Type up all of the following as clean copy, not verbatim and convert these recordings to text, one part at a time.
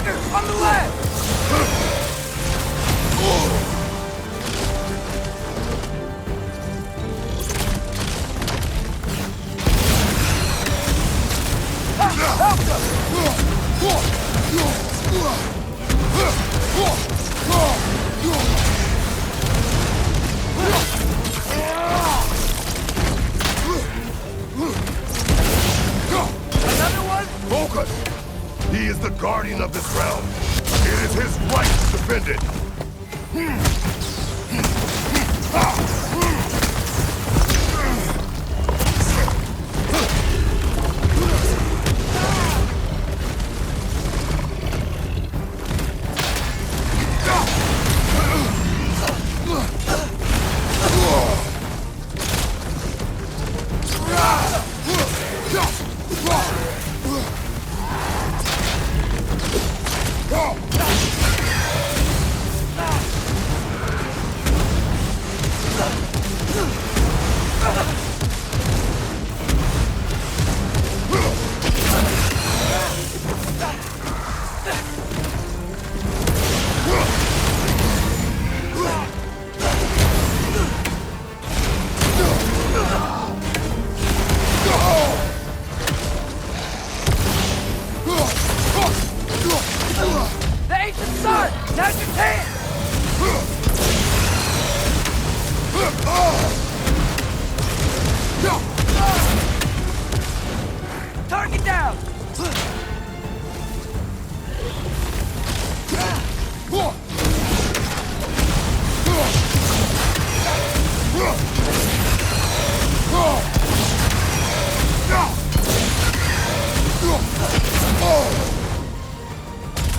Fucker! On the left! Another one? Focus! He is the guardian of this realm. It is his right to defend it. The ancient sword! Now's your chance! Target down!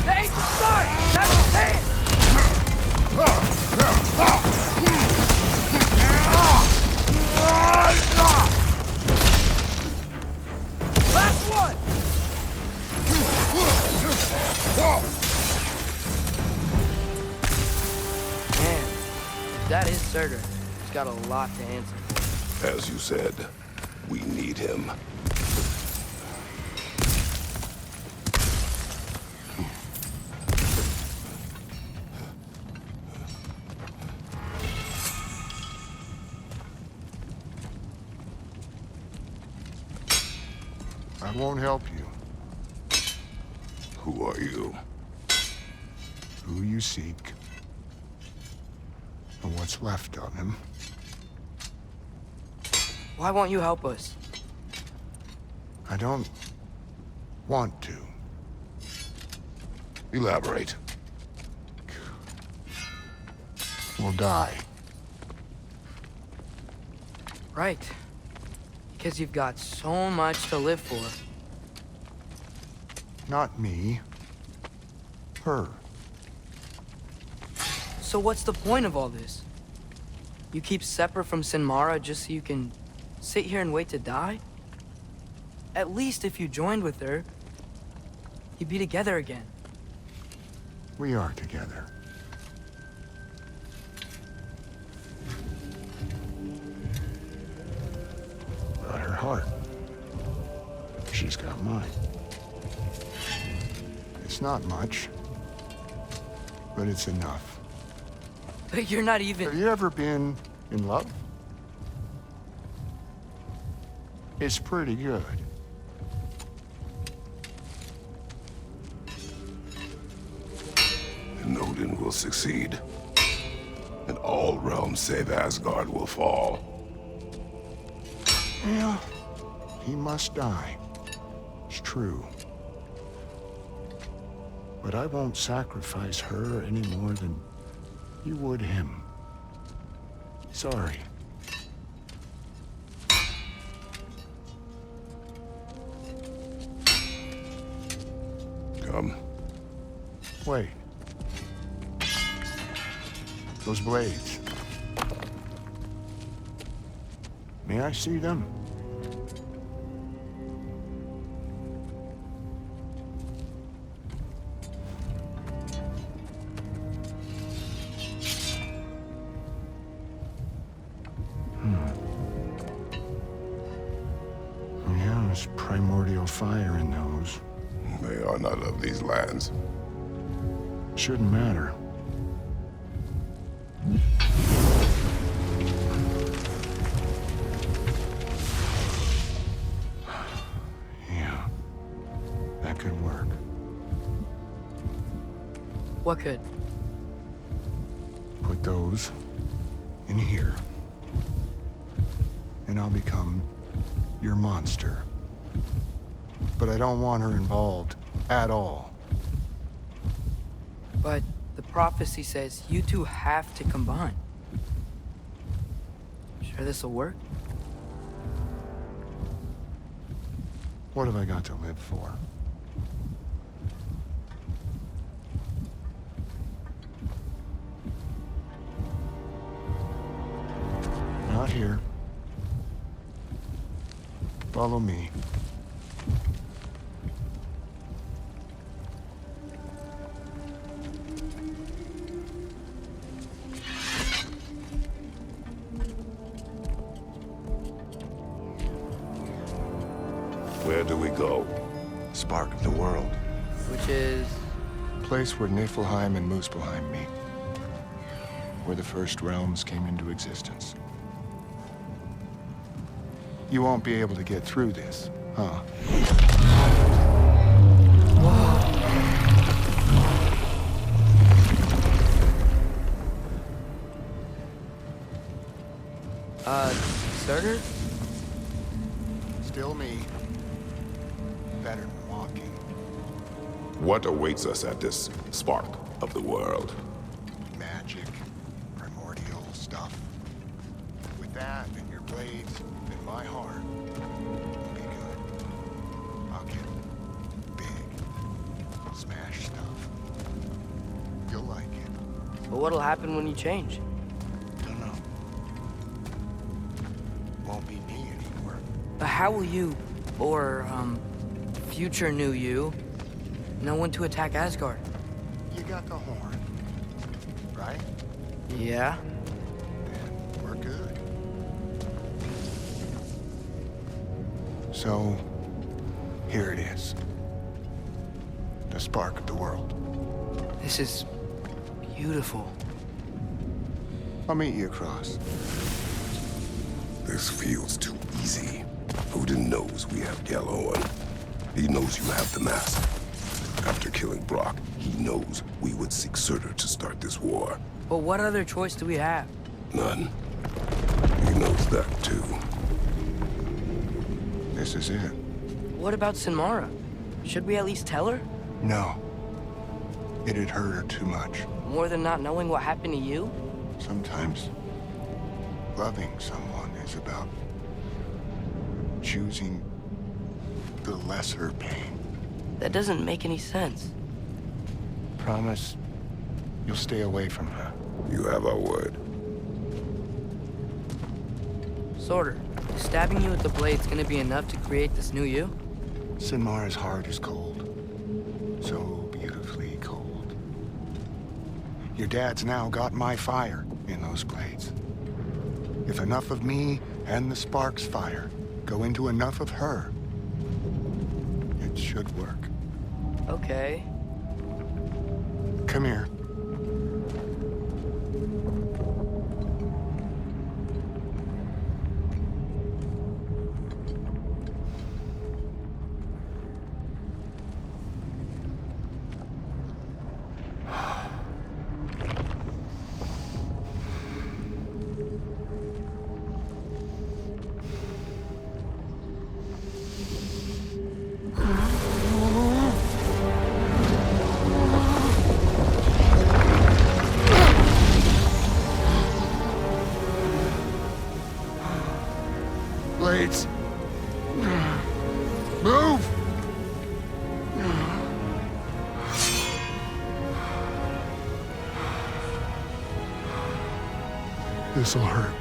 The ancient sword! Now's your chance! Last one! Man, that is Surtur. He's got a lot to answer for. As you said, we need him. I won't help you. Who are you? Who you seek, and what's left of him. Why won't you help us? I don't want to. Elaborate. We'll die. Right. Because you've got so much to live for. Not me. Her. So what's the point of all this? You keep separate from Sinmara just so you can sit here and wait to die? At least if you joined with her, you'd be together again. We are together. Got her heart. She's got mine. It's not much, but it's enough. But you're not Have even... you ever been in love? It's pretty good. And Odin will succeed. And all realms save Asgard will fall. Yeah, he must die. It's true. But I won't sacrifice her any more than you would him. Sorry. Come. Wait. Those blades. May I see them? Yeah, there's primordial fire in those. They are not of these lands. Shouldn't matter. Yeah, that could work. What could? Put those in here. And I'll become your monster. But I don't want her involved at all. But the prophecy says you two have to combine. Sure this'll work? What have I got to live for? Not here. Follow me. Where do we go? Spark of the world. Which is... Place where Niflheim and Muspelheim meet. Where the first realms came into existence. You won't be able to get through this, huh? Surtur? Still me. Better than walking. What awaits us at this spark of the world? Magic. Primordial stuff. With that and your blades and my heart, we'll be good. I'll get big. Smash stuff. You'll like it. But what'll happen when you change? Don't know. Won't be me anymore. How will you, or, future new you, know when to attack Asgard? You got the horn, right? Yeah? Then we're good. So, here it is. The spark of the world. This is beautiful. I'll meet you across. This feels too easy. Odin knows we have Gjallarhorn. He knows you have the mask. After killing Brock, he knows we would seek Surtur to start this war. But what other choice do we have? None. He knows that too. This is it. What about Sinmara? Should we at least tell her? No. It'd hurt her too much. More than not knowing what happened to you? Sometimes, loving someone is about choosing the lesser pain. That doesn't make any sense. Promise you'll stay away from her. You have our word. Surtur, is stabbing you with the blade's gonna be enough to create this new you? Sinmara's heart is cold. So beautifully cold. Your dad's now got my fire in those blades. If enough of me and the spark's fire go into enough of her, it should work. Okay. Come here. Blades. Move! This'll hurt.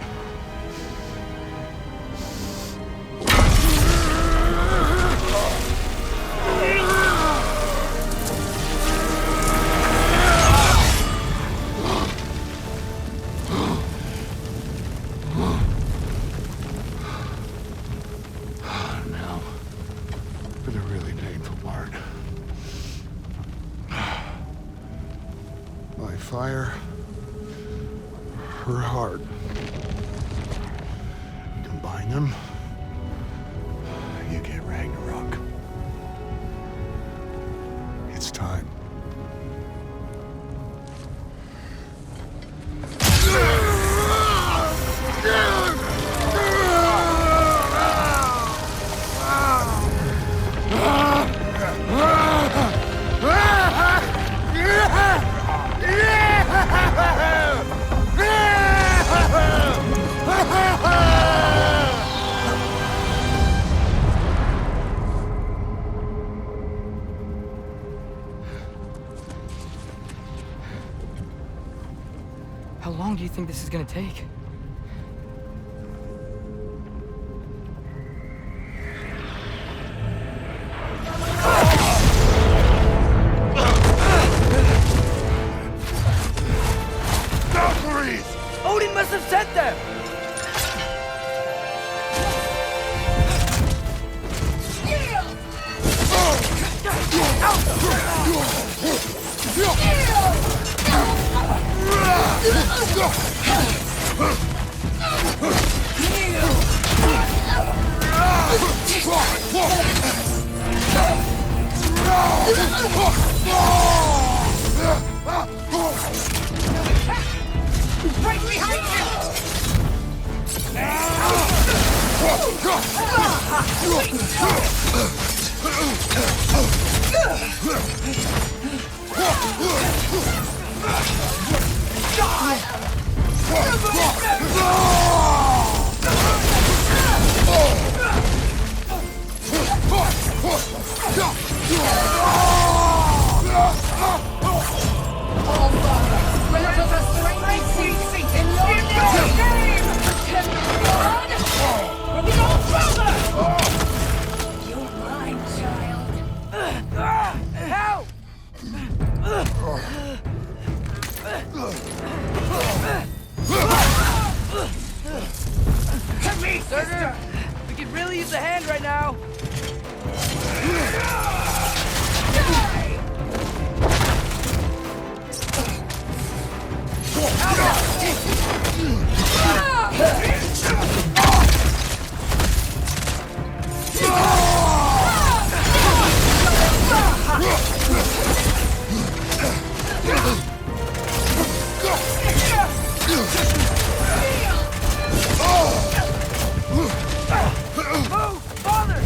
Now, for the really painful part. My fire, her heart. Combine them, you get Ragnarök. It's time. How long do you think this is gonna take? Odin must have sent them! Right behind you! Help! To me, sister! We could really use a hand right now. Move, father!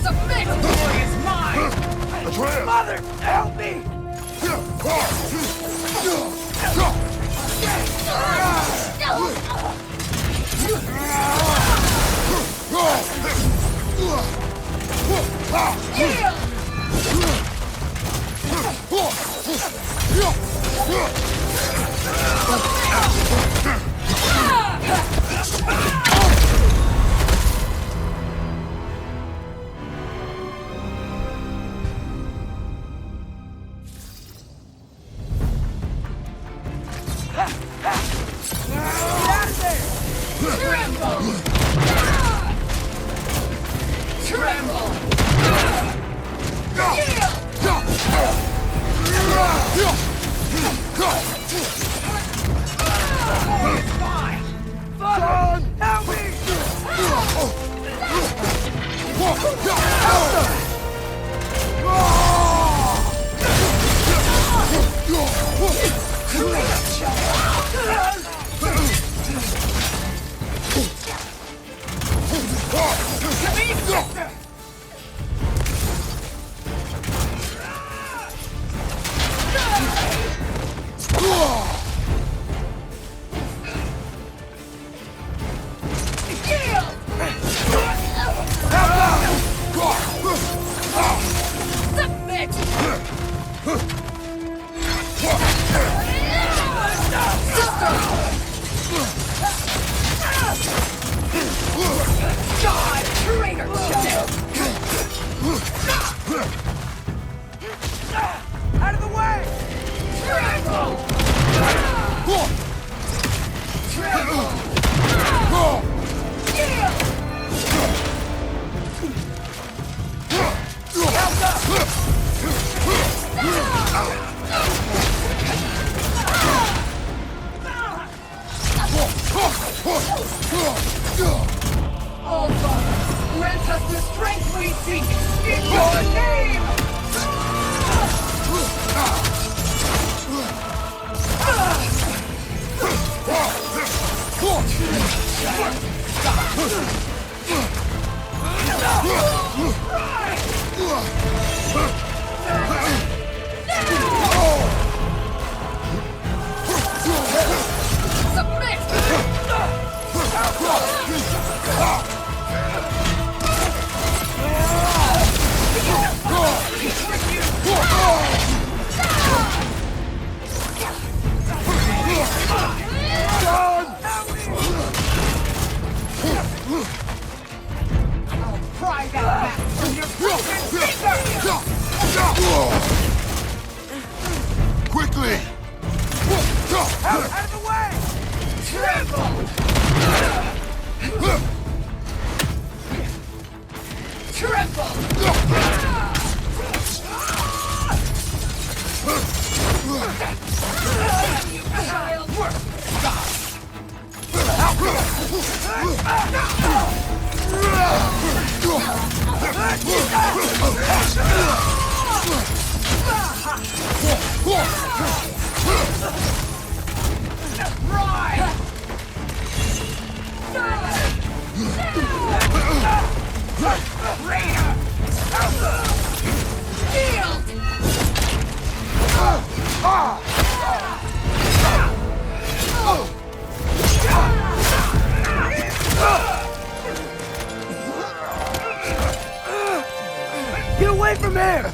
The big boy is mine! Mother, help me! Get out of there! seek in your name! Pry that back from your broken finger! Quickly! Out of the way! Tremble! Tremble! Child work! Right! Raider! Shield! Get away from here!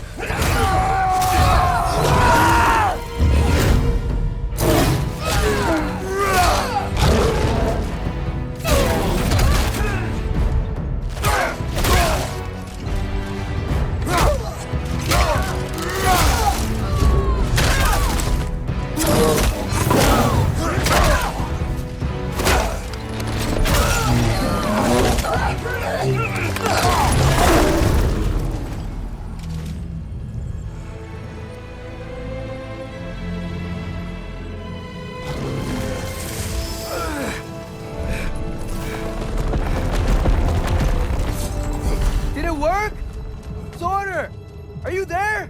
Did it work? Sorter! Are you there?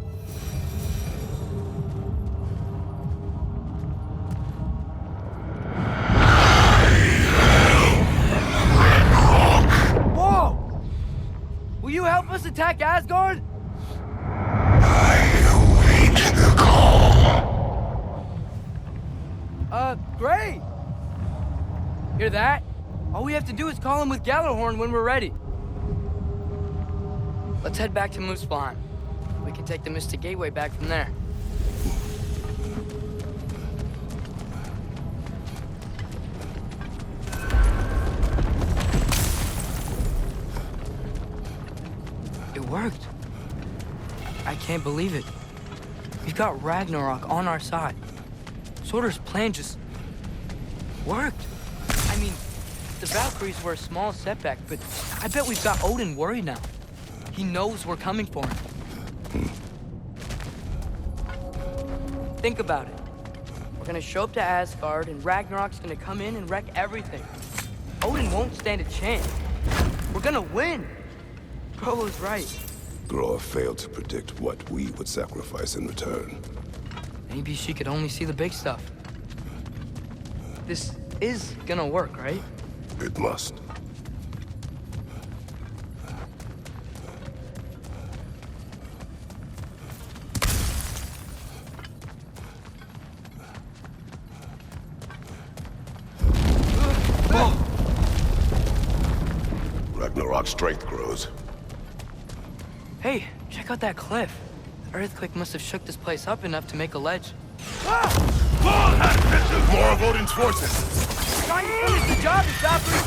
Whoa! Will you help us attack Asgard? Great! Hear that? All we have to do is call him with Gjallarhorn when we're ready. Let's head back to Muspelheim. We can take the Mystic Gateway back from there. It worked. I can't believe it. We've got Ragnarok on our side. Sorter's plan just worked. I mean, the Valkyries were a small setback, but I bet we've got Odin worried now. He knows we're coming for him. Think about it. We're gonna show up to Asgard, and Ragnarok's gonna come in and wreck everything. Odin won't stand a chance. We're gonna win. Bro was right. Groa failed to predict what we would sacrifice in return. Maybe she could only see the big stuff. This is gonna work, right? It must. Ragnarok's strength grows. Hey, check out that cliff. The earthquake must have shook this place up enough to make a ledge. More of Odin's forces! Trying to finish the job is not where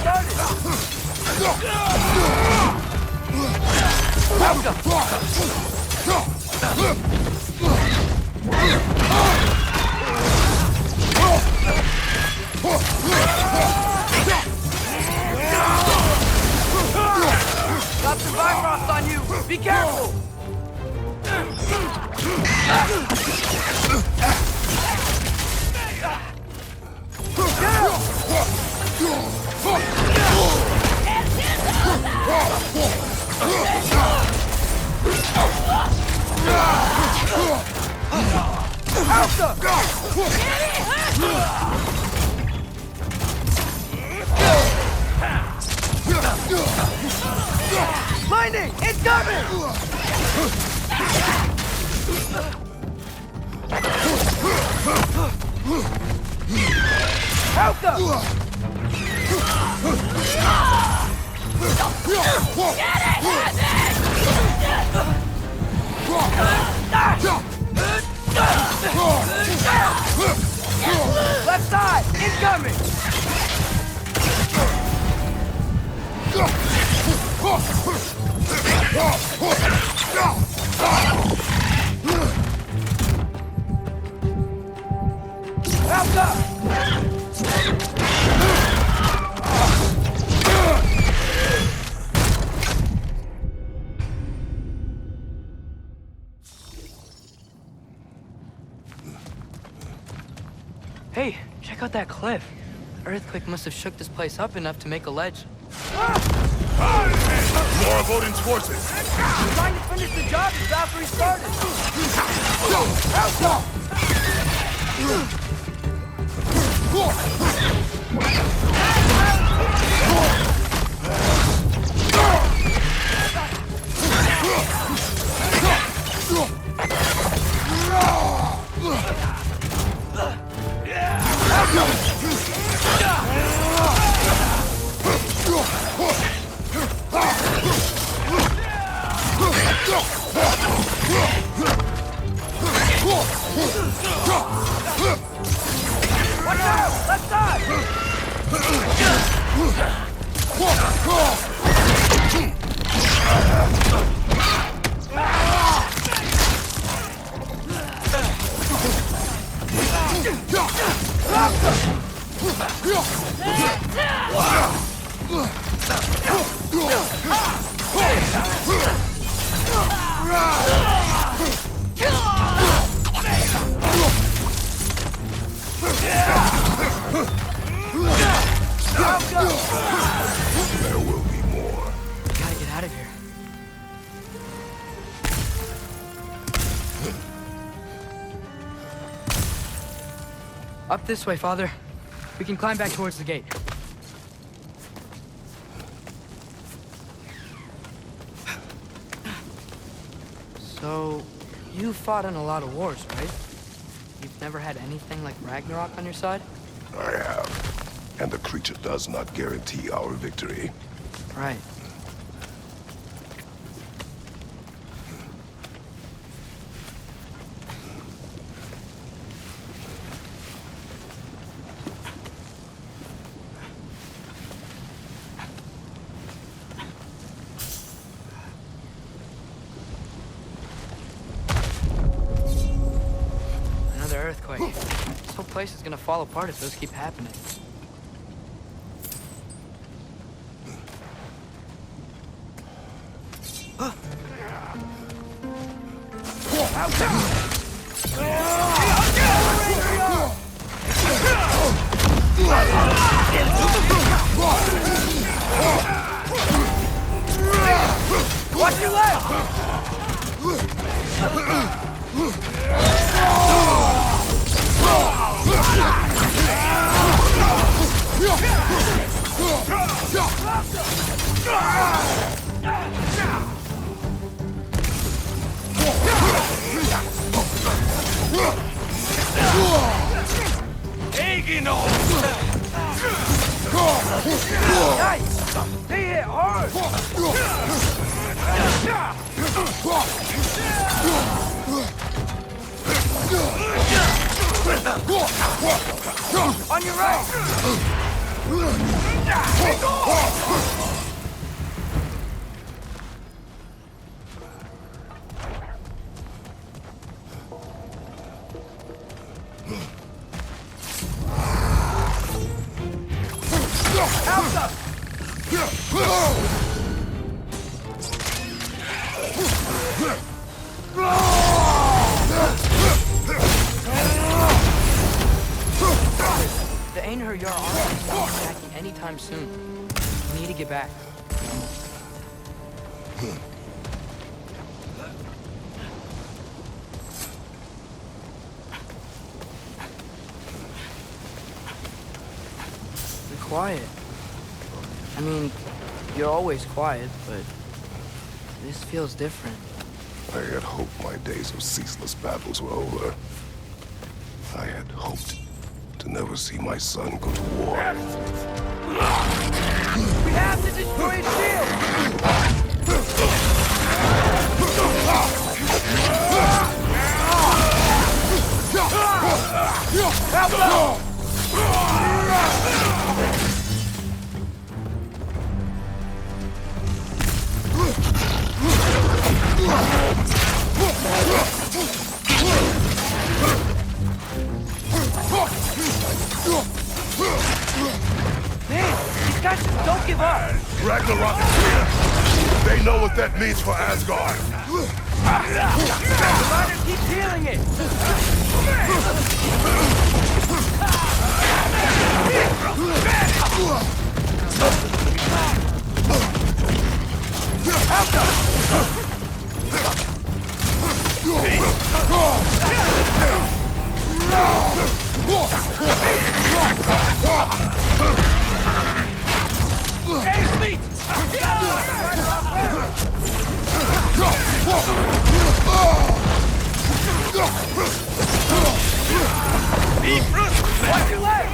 Got some Bifrost on you! Be careful! Lightning! Incoming! Help them! Left side! Incoming! Help up! Hey, check out that cliff. The earthquake must have shook this place up enough to make a ledge. More of Odin's forces! I'm trying to finish the job as fast as we started. Watch out! Left side! There will be more. Gotta get out of here. Up this way, Father. We can climb back towards the gate. So, you fought in a lot of wars, right? You've never had anything like Ragnarok on your side? I have. And the creature does not guarantee our victory. Right. Another earthquake. This whole place is gonna fall apart if those keep happening. Watch your left! Nice! They hit hard! On your right! The Einher Yar army is not attacking anytime soon. We need to get back. Be quiet. I mean, You're always quiet, but this feels different. I had hoped my days of ceaseless battles were over. I had hoped to never see my son go to war. We have to destroy his shield! Help him! Man, these guys just don't give up! Ragnarök is here! They know what that means for Asgard! The rider keeps healing it! Watch your leg!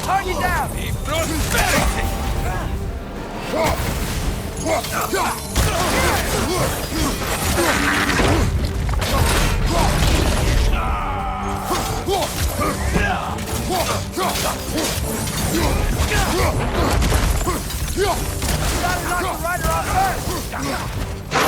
Target down! Gotta knock the rider off first!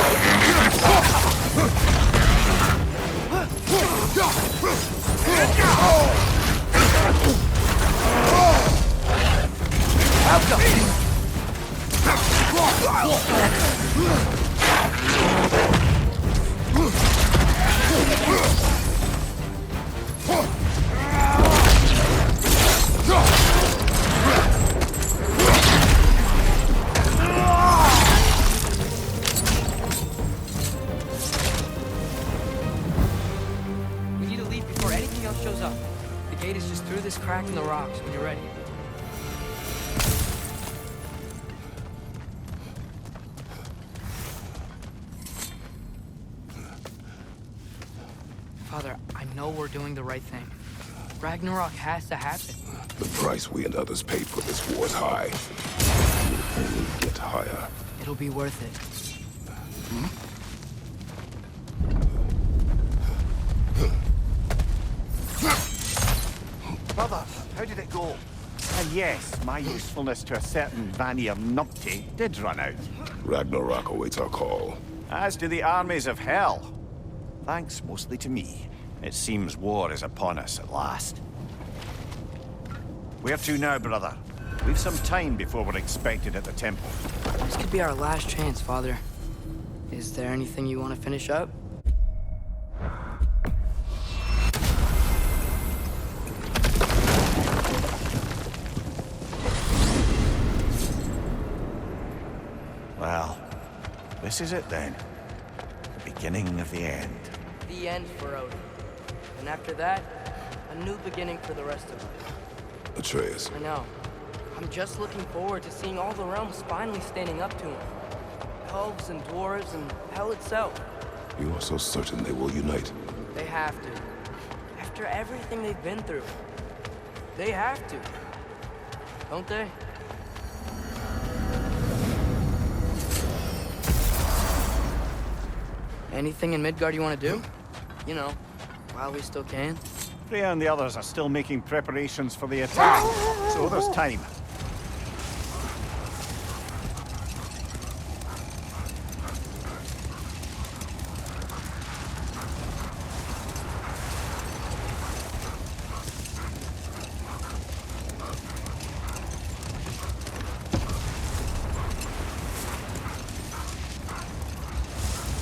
We need to leave before anything else shows up. The gate is just through this crack in the rocks when you're ready. Father, I know we're doing the right thing. Ragnarök has to happen. The price we and others paid for this war is high. It will only get higher. It'll be worth it. Brother, how did it go? And yes, my usefulness to a certain Vanir numpty did run out. Ragnarök awaits our call. As do the armies of hell. Thanks mostly to me. It seems war is upon us at last. Where to now, brother? We've some time before we're expected at the temple. This could be our last chance, Father. Is there anything you want to finish up? Well, this is it then. The beginning of the end. The end for Odin. And after that, a new beginning for the rest of us. Atreus, I know. I'm just looking forward to seeing all the realms finally standing up to him. Elves and dwarves and hell itself. you are so certain they will unite. They have to. After everything they've been through. They have to. Don't they? Anything in Midgard you want to do? You know, while we still can. Freya and the others are still making preparations for the attack, so there's time.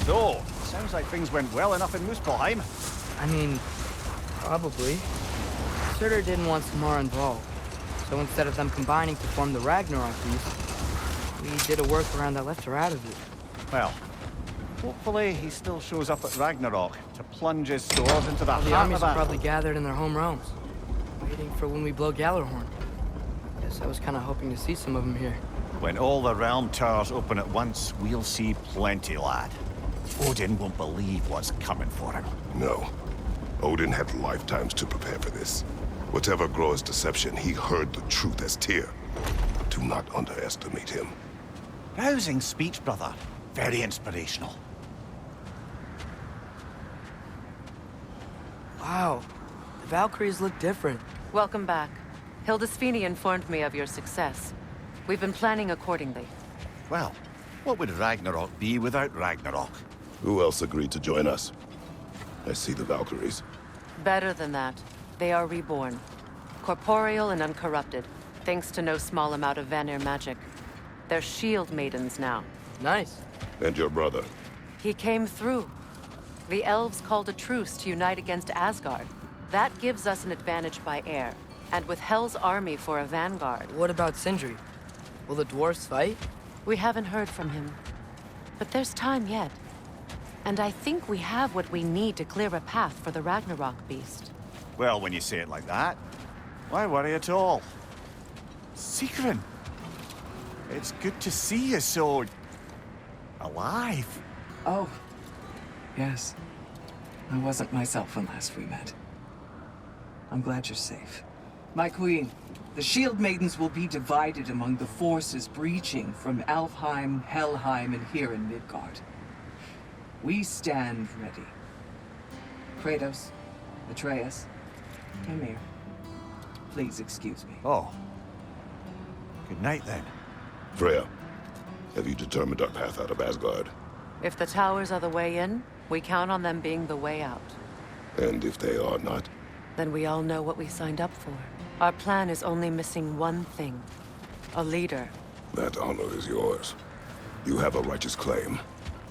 So, sounds like things went well enough in Muspelheim. I mean, probably. Surtur didn't want Samara involved. So instead of them combining to form the Ragnarok beast, we did a workaround that left her out of it. Well, Hopefully, he still shows up at Ragnarok to plunge his sword into the All the heart armies of are it. probably gathered in their home realms, waiting for when we blow Gallarhorn. Guess I was kind of hoping to see some of them here. When all the realm towers open at once, we'll see plenty, lad. Odin won't believe what's coming for him. No. Odin had lifetimes to prepare for this. Whatever Groa's deception, he heard the truth as Tyr. Do not underestimate him. Rousing speech, brother. Very inspirational. Wow, the Valkyries look different. Welcome back. Hildisvini informed me of your success. We've been planning accordingly. Well, what would Ragnarok be without Ragnarok? Who else agreed to join us? I see the Valkyries. Better than that, they are reborn. Corporeal and uncorrupted, thanks to no small amount of Vanir magic. They're shield maidens now. Nice. And your brother. He came through. The elves called a truce to unite against Asgard. That gives us an advantage by air, and with Hel's army for a vanguard. What about Sindri? Will the dwarves fight? We haven't heard from him. But there's time yet. And I think we have what we need to clear a path for the Ragnarok beast. Well, when you say it like that, why worry at all? Sigrun! It's good to see you so... alive. Oh, yes. I wasn't myself when last we met. I'm glad you're safe. My queen, the Shield Maidens will be divided among the forces breaching from Alfheim, Helheim, and here in Midgard. We stand ready. Kratos, Atreus, Ymir, please excuse me. Oh. Good night, then. Freya, have you determined our path out of Asgard? If the towers are the way in, we count on them being the way out. And if they are not? Then we all know what we signed up for. Our plan is only missing one thing. A leader. That honor is yours. You have a righteous claim,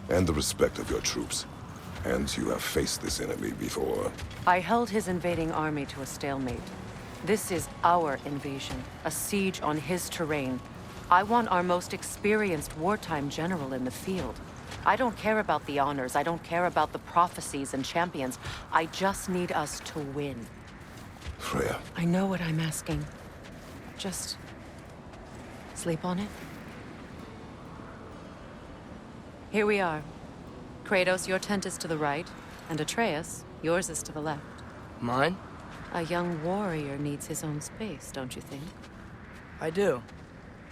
and the respect of your troops. And you have faced this enemy before. I held his invading army to a stalemate. This is our invasion, a siege on his terrain. I want our most experienced wartime general in the field. I don't care about the honors, I don't care about the prophecies and champions. I just need us to win. Freya, I know what I'm asking. Just... sleep on it? Here we are. Kratos, your tent is to the right, and Atreus, yours is to the left. Mine? A young warrior needs his own space, don't you think? I do.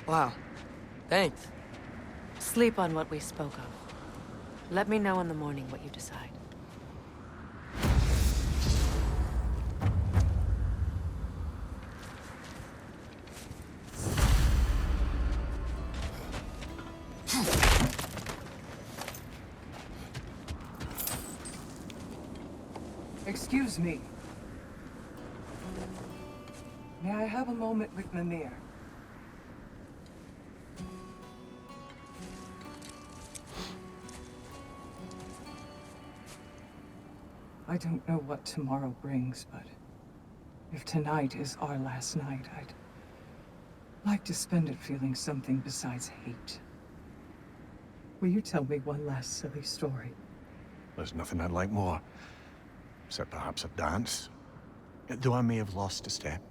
Wow. Thanks. Sleep on what we spoke of. Let me know in the morning what you decide. Excuse me. May I have a moment with Mimir? I don't know what tomorrow brings, but if tonight is our last night, I'd like to spend it feeling something besides hate. Will you tell me one last silly story? There's nothing I'd like more. Except perhaps a dance. Though I may have lost a step.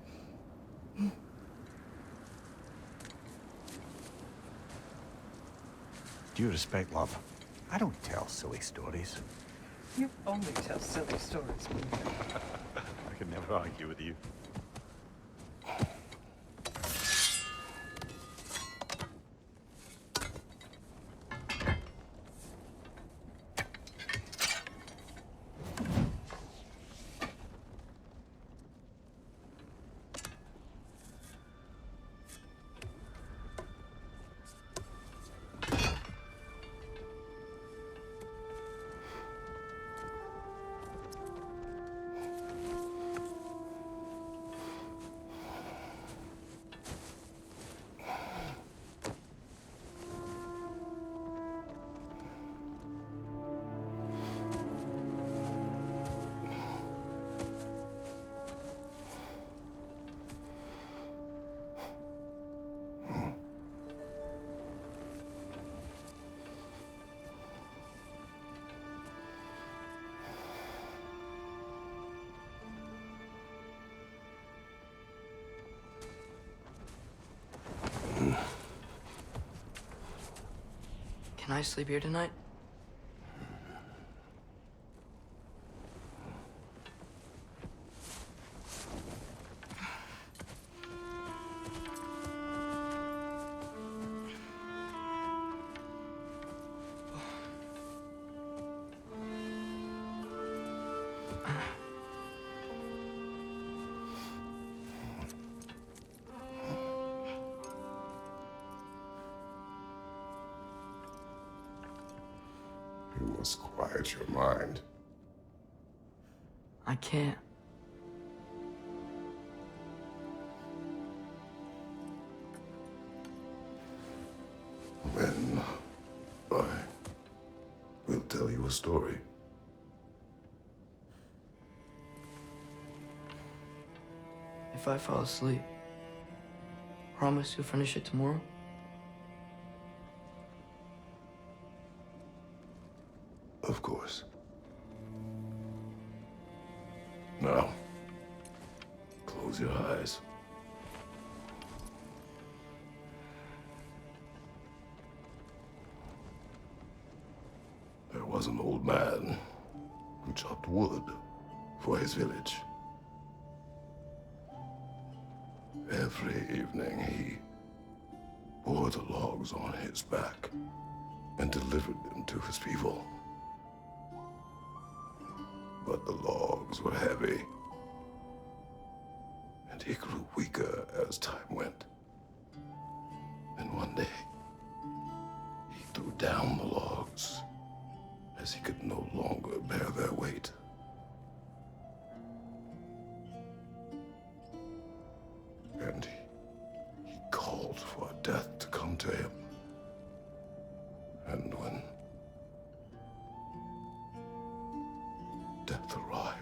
Due respect, love. I don't tell silly stories. You only tell silly stories, Mimir. I could never argue with you. Can I sleep here tonight? You must quiet your mind. I can't. Then I will tell you a story. If I fall asleep, promise you'll finish it tomorrow? Of course. Now, close your eyes. There was an old man who chopped wood for his village. Every evening he bore the logs on his back and delivered them to his people. But the logs were heavy, and he grew weaker as time went. And one day, he threw down the logs as he could no longer bear their weight. And he called for death to come to him. And when death arrived,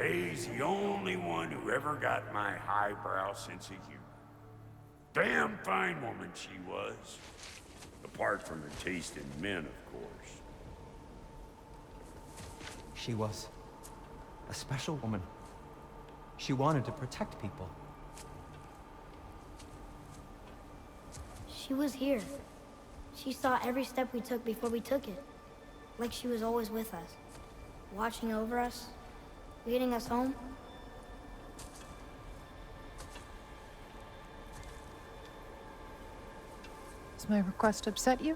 He's the only one who ever got my highbrow sense of humor. Damn fine woman she was. Apart from her taste in men, of course. She was a special woman. She wanted to protect people. She was here. She saw every step we took before we took it. Like she was always with us. Watching over us. Leading us home. Does my request upset you?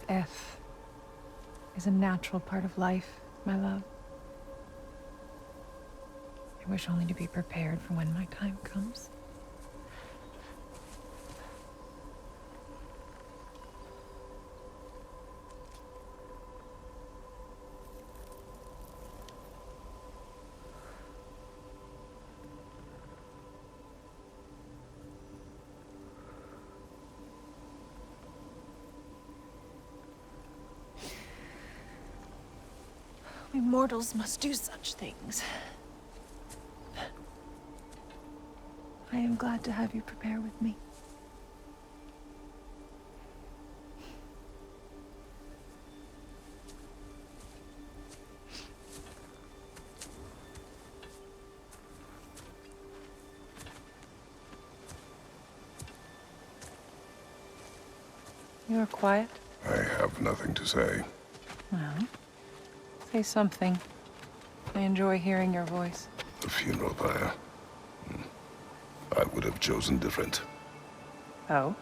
Death is a natural part of life, my love. I wish only to be prepared for when my time comes. We mortals must do such things. I am glad to have you prepare with me. You are quiet. I have nothing to say. Well, say something. I enjoy hearing your voice. The funeral pyre. I would have chosen different. Oh?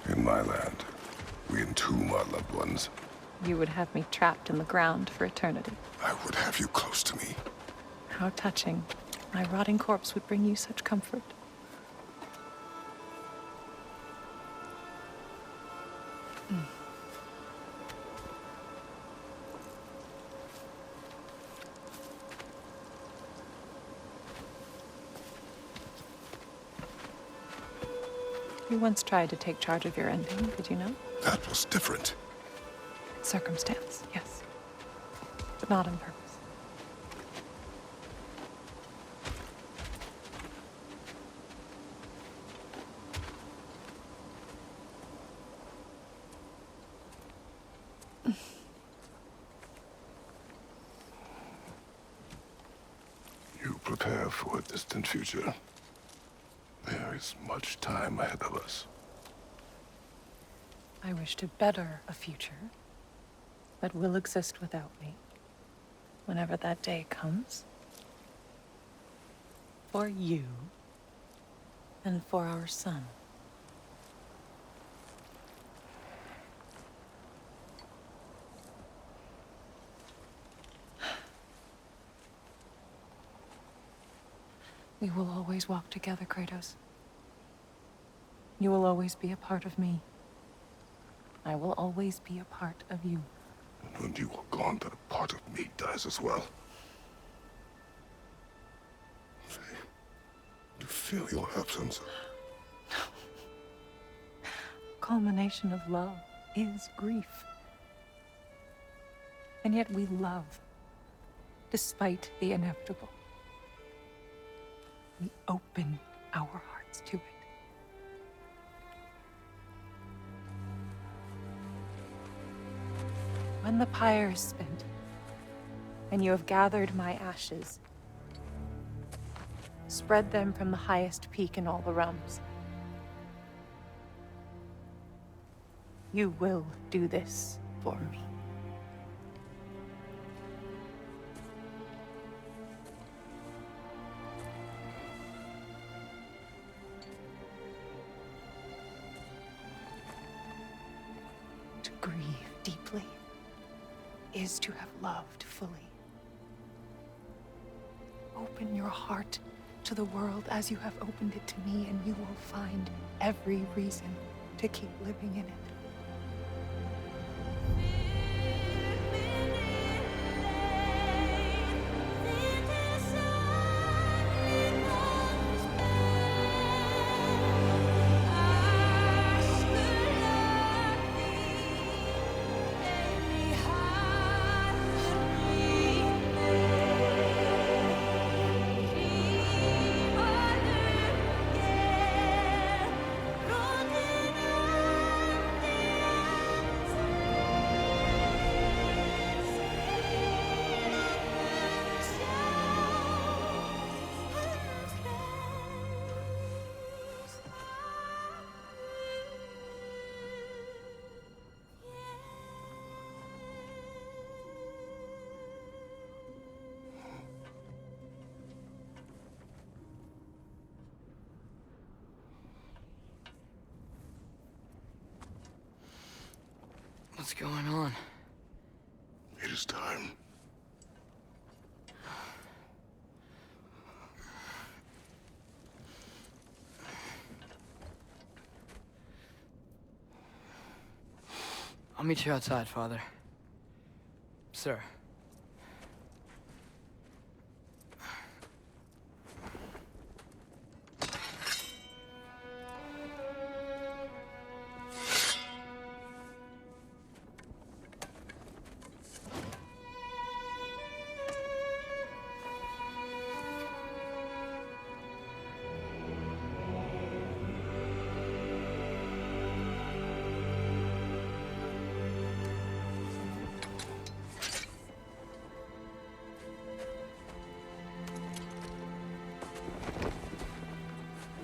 In my land, we entomb our loved ones. You would have me trapped in the ground for eternity. I would have you close to me. How touching. My rotting corpse would bring you such comfort. You once tried to take charge of your ending, did you know? That was different. Circumstance, yes. But not on purpose. You prepare for a distant future. There is much time ahead of us. I wish to better a future that will exist without me, whenever that day comes. For you, and for our son. We will always walk together, Kratos. You will always be a part of me. I will always be a part of you. And when you are gone, that part of me dies as well. I feel your absence. Culmination of love is grief. And yet we love, despite the inevitable. We open our hearts to it. When the pyre is spent, and you have gathered my ashes, spread them from the highest peak in all the realms. You will do this for me. To grieve deeply is to have loved fully. Open your heart to the world as you have opened it to me, and you will find every reason to keep living in it. What's going on? It is time. I'll meet you outside, Father. Sir.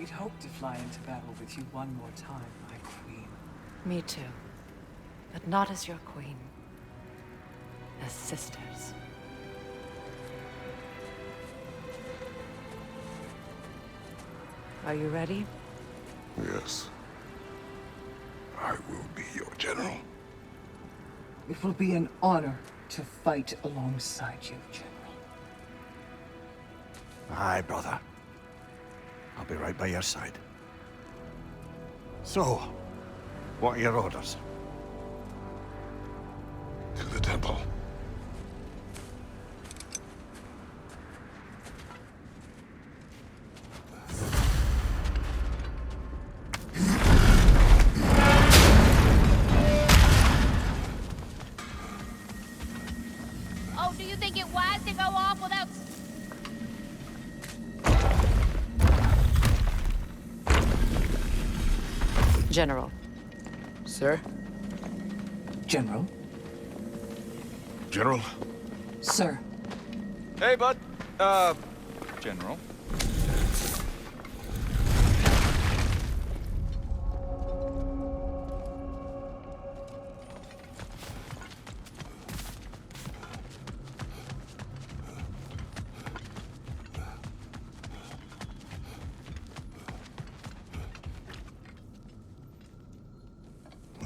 We'd hoped to fly into battle with you one more time, my queen. Me too. But not as your queen. As sisters. Are you ready? Yes. I will be your general. It will be an honor to fight alongside you, General. Aye, brother. I'll be right by your side. So, what are your orders? To the temple. Oh, do you think it wise to go off without... General. Sir? General? General? Sir. Hey, bud. General.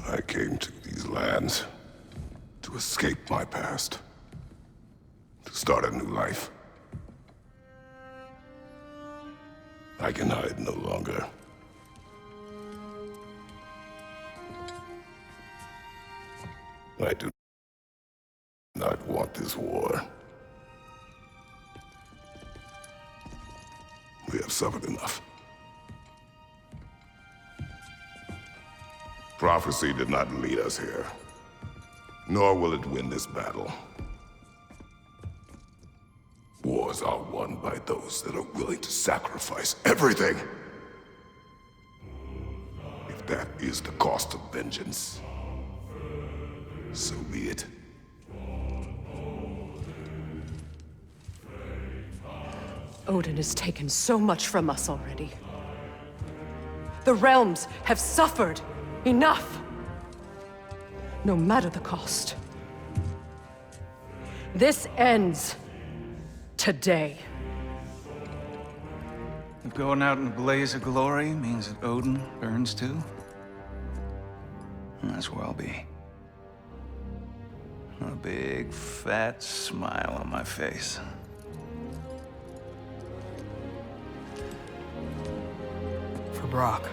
I came to these lands to escape my past, to start a new life. I can hide no longer. I do not want this war. We have suffered enough. Prophecy did not lead us here, nor will it win this battle. Wars are won by those that are willing to sacrifice everything. If that is the cost of vengeance, so be it. Odin has taken so much from us already. The realms have suffered. Enough! No matter the cost. This ends today. If going out in a blaze of glory means that Odin burns too, that's where I'll be. A big, fat smile on my face. For Brock.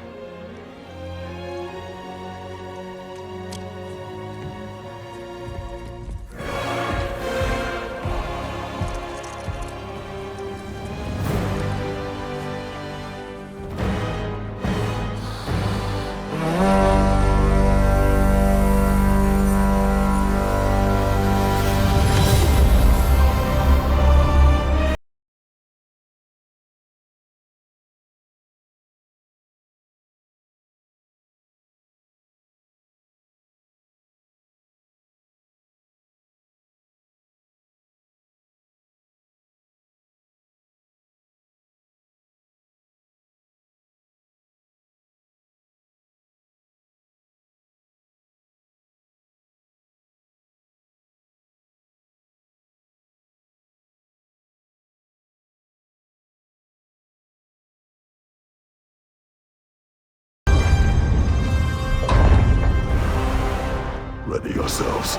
Ready yourselves.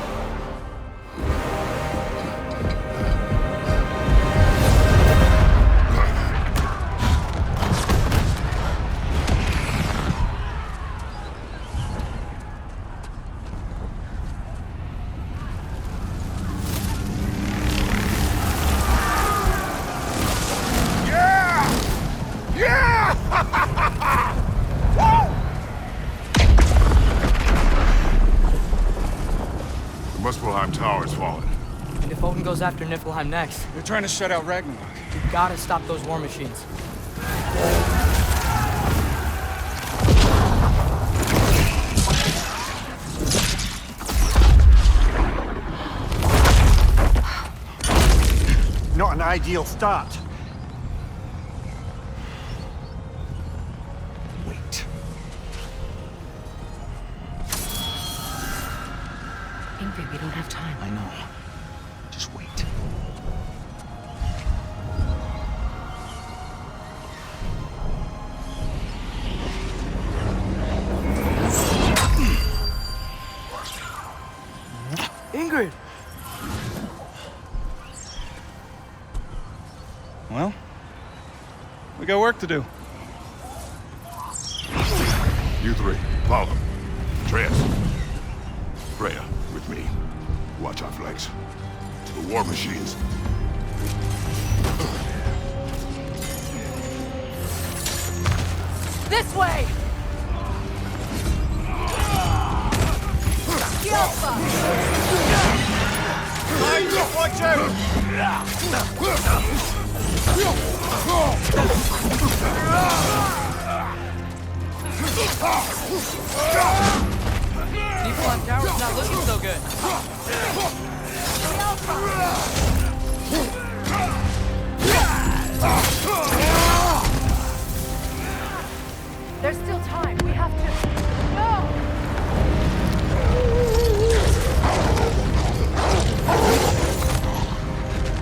The Muspelheim Tower has fallen. And if Odin goes after Niflheim next, They're trying to shut out Ragnarök. you gotta stop those war machines. Not an ideal start. Hurry, we don't have time. I know. Just wait. Ingrid! Well, we got work to do. You three, follow. Trance. Freya, with me. Watch our flanks. To the war machines. This way! Watch out! People on tower's not looking so good. There's still time. We have to... No!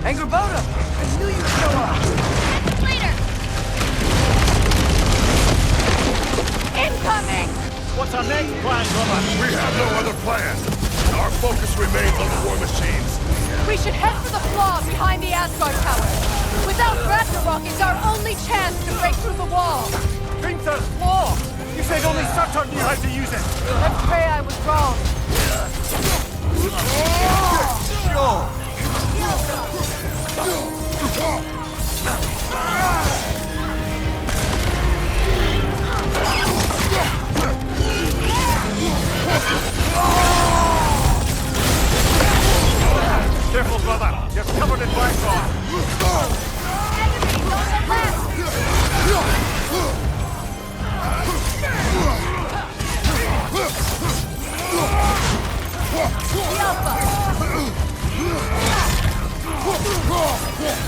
Angrboda! I knew you'd show up! Later! Incoming! What's our next plan, brother? We have no other plan. Our focus remains on the war machines. We should head for the flaw behind the Asgard Tower. Without Ragnarök, it's our only chance to break through the wall. Gunther's flaw! You said only Surtur knew how to use it! Let's pray I was wrong. Sure! Careful, brother! You're covered in black rock! Enemies on the left!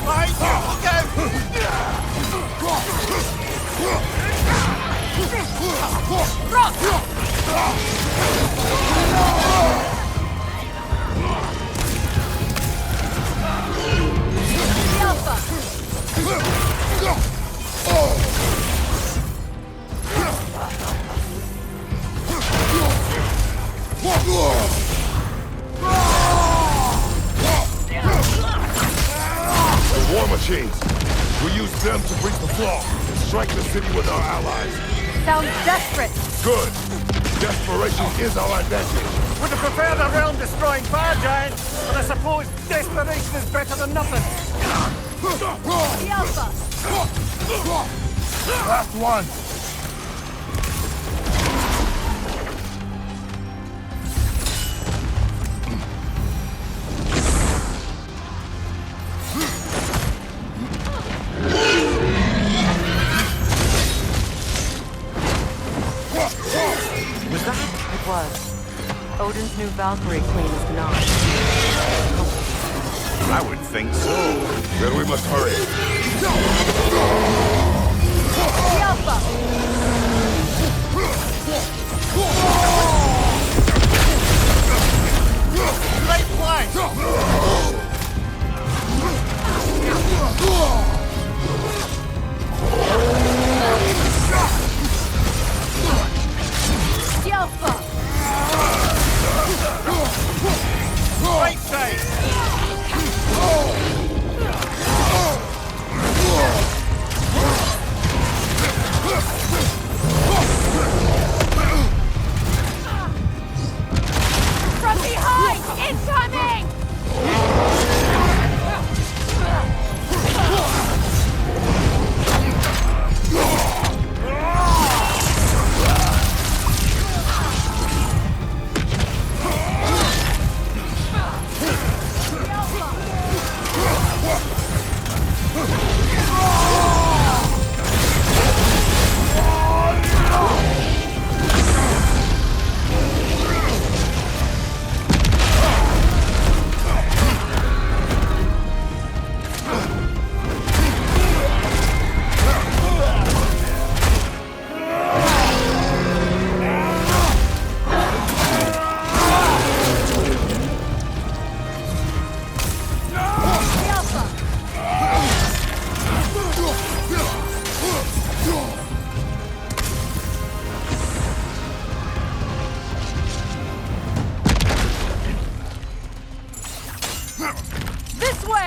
Right, The war machines. We use them to breach the flaw and strike the city with our allies. Sounds desperate. Good. Desperation is our advantage. Would have preferred a realm-destroying fire giant, but I suppose desperation is better than nothing. The Alpha. Last one. It was. Odin's new Valkyrie Queen is not. I would think so. Then we must hurry. The Alpha! Great flank! The Alpha! Great save!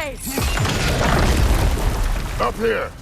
way! Up here!